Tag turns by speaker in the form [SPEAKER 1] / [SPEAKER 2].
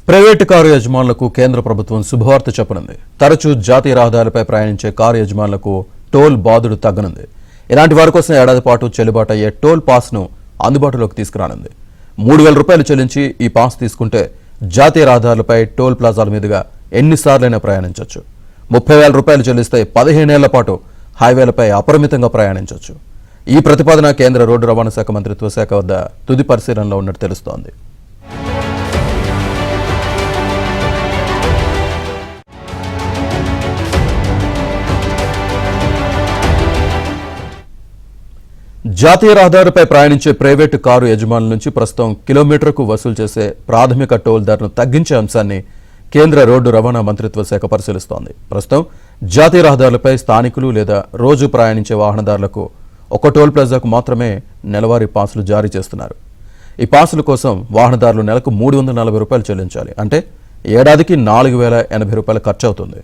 [SPEAKER 1] Private car యజమానులకు కేంద్ర ప్రభుత్వం శుభవార్త చెప్పనుంది. తరచూ జాతీయ రహదారులపై ప్రయాణించే కారు యజమానులకు టోల్ బాదుడు తగ్గనుంది. ఇలాంటి వారి కోసం ఏడాది పాటు చెల్లుబాటు అయ్యే టోల్ పాస్ను అందుబాటులోకి తీసుకురానుంది. 3,000 రూపాయలు చెల్లించి ఈ పాస్ తీసుకుంటే జాతీయ రహదారులపై టోల్ ప్లాజాల మీదుగా ఎన్నిసార్లైనా ప్రయాణించవచ్చు. 30,000 రూపాయలు చెల్లిస్తే 15 ఏళ్ల పాటు హైవేలపై అపరిమితంగా ప్రయాణించవచ్చు. ఈ ప్రతిపాదన కేంద్ర రోడ్డు రవాణా శాఖ మంత్రిత్వ శాఖ వద్ద తుది పరిశీలనలో ఉన్నట్టు తెలుస్తోంది. జాతీయ రహదారిపై ప్రయాణించే ప్రైవేటు కారు యజమానుల నుంచి ప్రస్తుతం కిలోమీటర్కు వసూలు చేసే ప్రాథమిక టోల్ ధరను తగ్గించే అంశాన్ని కేంద్ర రోడ్డు రవాణా మంత్రిత్వ శాఖ పరిశీలిస్తోంది. ప్రస్తుతం జాతీయ రహదారులపై స్థానికులు లేదా రోజు ప్రయాణించే వాహనదారులకు ఒక టోల్ ప్లాజాకు మాత్రమే నెలవారీ పాసులు జారీ చేస్తున్నారు. ఈ పాసుల కోసం వాహనదారులు నెలకు 340 రూపాయలు చెల్లించాలి. అంటే ఏడాదికి 4,080 రూపాయలు ఖర్చు అవుతుంది.